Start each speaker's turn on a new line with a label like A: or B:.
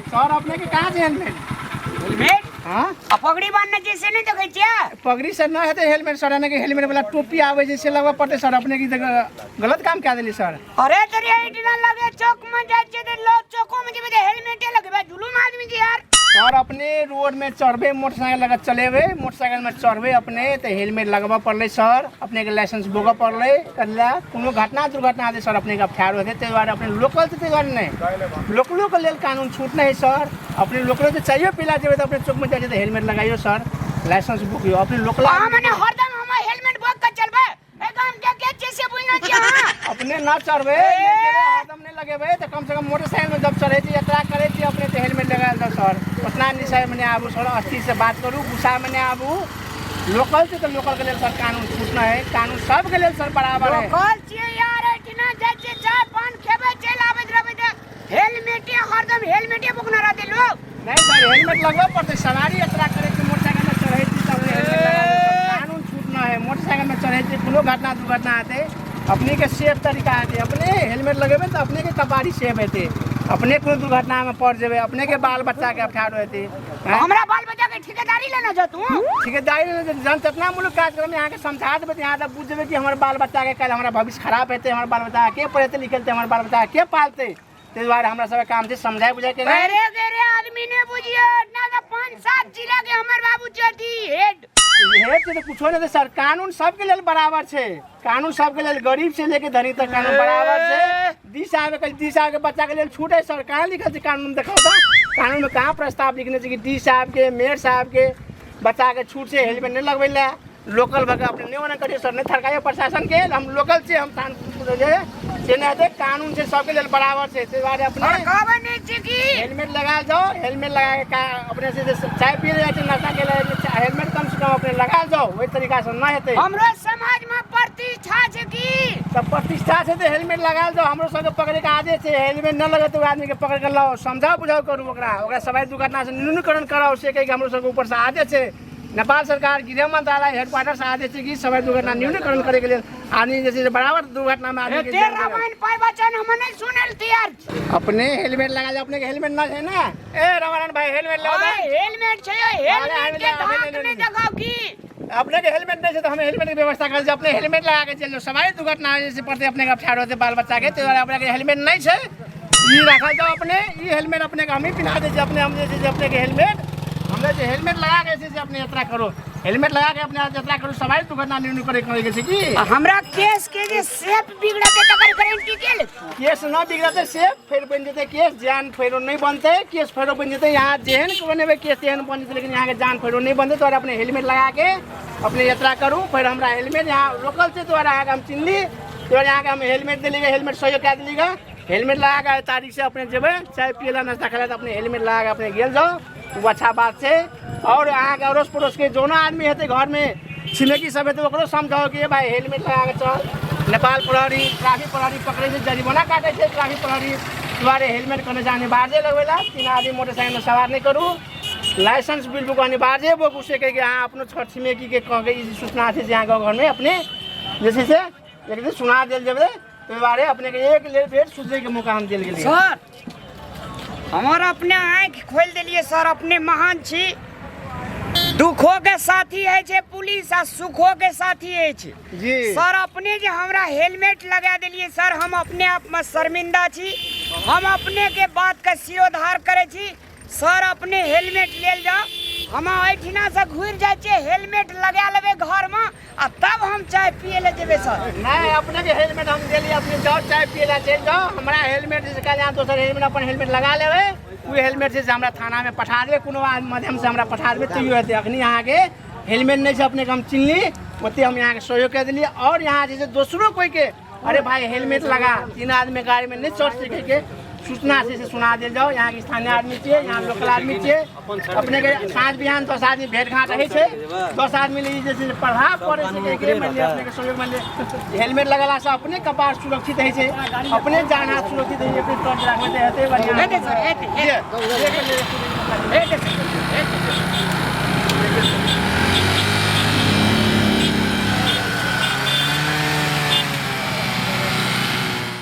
A: sir अपने के कहाँ से हेलमेट हाँ
B: पगड़ी बांधना जैसे नहीं देखे छिया
A: पगड़ी से ना है तो हेलमेट सर आने के हेलमेट वाला टोपी आवे जैसे लगवा पड़ते सर अपने की गलत काम क्या दिली सर
B: अरे तेरे इतना लगे चौक में जाचे ते लोग चौकों में जे हेलमेट लगे बा जुलूम आदमी जी यार
A: सर अपने रोड में चढ़बे मोटरसाइकिल लगा चलेबे मोटरसाइकिल में चढ़बे अपने तो हेलमेट लगवा पड़ले सर अपने के लाइसेंस बोगा पड़ले करला कोनो घटना दुर्घटना आदि सर अपने का फायर होते ते बारे अपने लोकल ते बारे नहीं लोकलों के लेल कानून छूट नहीं सर अपने लोकलों से चाहिए पिला जेबे तो अपने चौक में जाके तो हेलमेट लगाइयो सर लाइसेंस बुकियो अपने लोकल
B: माने हरदम हम हेलमेट बोग के चलबे एकदम के जैसे बुझना चाहिए
A: अपने ना चढ़बे हरदम नहीं लगेबे तो कम से कम मोटरसाइकिल में जब चढ़े थी यात्रा करे थी अपने तो हेलमेट लगा दो सर उतना निशाय में आबू थोड़ा अस्थिर से बात करूँ गुस्सा में आबू लोकल से तो लोकल के लिए सर कानून छूटना है कानून सब के लिए सर बराबर है
B: लोकल चाहिए यार इतना जज चाय पान खेबे चल आवे रबे तो हेलमेट हरदम हेलमेट बुकना रहते लोग
A: नहीं सर हेलमेट लगवा पड़ते सवारी यात्रा करे थी मोटरसाइकिल में चढ़े थी तब हेलमेट लगा कानून छूटना है मोटरसाइकिल में चढ़े थी कोनो घटना दुर्घटना आते अपने के सेफ तरीका आते अपने हेलमेट लगेबे तो अपने के कबाड़ी सेफ हेते अपने कोनो दुर्घटना में पड़ जेबे अपने के बाल बच्चा के अफार होते
B: हमरा बाल बच्चा के ठेकेदारी लेना जा तू
A: ठेकेदारी जन चेतना मूलक कार्यक्रम यहाँ के समझा देबे यहाँ तक बुझ जेबे कि हमारे बाल बच्चा के कल हमारा भविष्य खराब हेते हमारे बाल बच्चा के पढ़ते लिखते हमारे बाल बच्चा के पालते ते द्वारे हमरा सब काम से समझाए बुझाए के
B: अरे गरे आदमी ने बुझियो ना तो 5-7 जिला के हमर बाबू चटी हेड
A: तो कुछ नहीं सर कानून सबके लिए बराबर है कानून सबके लिए गरीब से लेके धनी तक कानून बराबर है 20 साल के बच्चा के लिए छूट है सर कहाँ लिखा है कानून देखा कानून में कहाँ प्रस्ताव लिखने चाहिए 20 साहब के मेयर साहब के बच्चा के छूट से हेलमेट नहीं लगवे लोकल भगा अपने नहीं करिए सर नहीं थरकाइए प्रशासन के हम लोकल से हम कानून से सबके लिए बराबर से अपने हेलमेट लगा जाओ हेलमेट लगा के अपने से चाय पी रहे नशा के हेलमेट कम से कम अपने लगा जाओ वही तरीका से ना हेते
B: हमरो समाज में प्रतिष्ठा छै की
A: सब प्रतिष्ठा से तो हेलमेट लगा जाओ हमरो सब पकड़े के आदेश है हेलमेट न लगे तो आदमी के पकड़ के लाओ समझाओ बुझाओ करू ओकरा सवाई दुर्घटना से न्यूनीकरण कराओ से कहीं हमरो सब ऊपर से आदेश है नेपाल सरकार गृह मंत्रालय हेडक्वार्टर से आदेश है कि सवाई दुर्घटना न्यूनीकरण करे के लिए आदमी जैसे बराबर दुर्घटना में आदमी
B: के रामायण पाई वचन हम नहीं सुनल तैयार
A: अपने हेलमेट लगा ले अपने के हेलमेट ना है ना ए रामायण भाई हेलमेट लगा
B: हेलमेट छै हेलमेट के धाक नहीं जगाओ की
A: अपने के हेलमेट नहीं है तो हमें हेलमेट की व्यवस्था कर दे अपने हेलमेट लगा के चलो सवाई दुर्घटना जैसे पड़ते अपने का फायर होते बाल बच्चा के तो अपने के हेलमेट नहीं है ये रखल जाओ अपने ये हेलमेट अपने का हम ही पिला दे अपने हम जैसे अपने के हेलमेट हमने जो हेलमेट लगा के जैसे अपने यात्रा करो हेलमेट लगा के अपने यात्रा करो सवाई दुर्घटना न्यूनीकरण करे के की
B: हमरा केस के जे सेफ बिगड़ते तकर गारंटी के
A: केस न बिगड़ते सेफ फिर बन जते केस जान फेरो नहीं बनते केस फेरो बन जते यहाँ जेहन बनेबे केस तेहन बन जते लेकिन यहाँ के जान फेरो नहीं बनते तो अपने हेलमेट लगा के अपने यात्रा करूँ फिर हमरा हेलमेट यहाँ लोकल से द्वारा यहाँ हम चिन्हली तो यहाँ के हम हेलमेट दिलेगा हेलमेट सहयोग क्या दिलेगा हेलमेट लगा के तारीख से अपने जेबे चाय पियला नाश्ता खेला तो अपने हेलमेट लगा के अपने गेल जाओ वो अच्छा बात है और यहाँ के अड़ोस पड़ोस के जो आदमी है घर में छिमेकी सब है तो समझाओ कि भाई हेलमेट लगा के चल नेपाल प्रहरी ट्रैफिक प्रहरी पकड़े से जरिमाना काटे थे ट्रैफिक प्रहरी तुम्हारे हेलमेट करने से अनिवार्य लगेला 3 आदमी मोटरसाइकिल में सवार नहीं करूँ लाइसेंस बिल बुक अनिवार्य वो उसे कह के हाँ अपने छिमेकी के कह के सूचना थे यहाँ घर में अपने जैसे से एक दिन सुना दिल जब तो बारे अपने के एक बेर सोचने के मौका हम दिल गेलिए
B: सर हमारा अपने आँख खोल दिलिए सर अपने महान छी दुखों के साथी है छे पुलिस आ सुखों के साथी है छे
A: जी
B: सर अपने जे हमरा हेलमेट लगा दिलिए सर हम अपने आप में शर्मिंदा छी हम अपने के बात का सिरोधार करे छी सर अपने हेलमेट ले जाओ हम एठिना से घूर जाए छे हेलमेट लगा लेबे घर में आ तब हम चाय पिए ले जेबे सर
A: नहीं अपने के हेलमेट हम देलिए अपने जाओ चाय पिए ला चल जाओ हमारा हेलमेट जैसे कल यहाँ दोसर हेलमेट अपन हेलमेट लगा लेबे वो हेलमेट से हमरा थाना में पठा देबे कोनो माध्यम से हमरा पठा देबे तो होते अखनी यहाँ के हेलमेट नहीं से अपने के हम चिन्हली ओते हम यहाँ के सहयोग कर दिलिए और यहाँ जैसे दूसरों कोई के अरे भाई हेलमेट लगा 3 आदमी गाड़ी में नहीं चढ़ सके के सूचना से सुना दे जाओ यहाँ के स्थानीय आदमी छे यहाँ लोकल आदमी छे अपने के साँझ बिहान 10 आदमी भेंट घाट रहे छे 10 आदमी ले जैसे प्रभाव पड़े से अपने के सहयोग मान हेलमेट लगला से अपने कपार सुरक्षित है अपने जान हाथ सुरक्षित है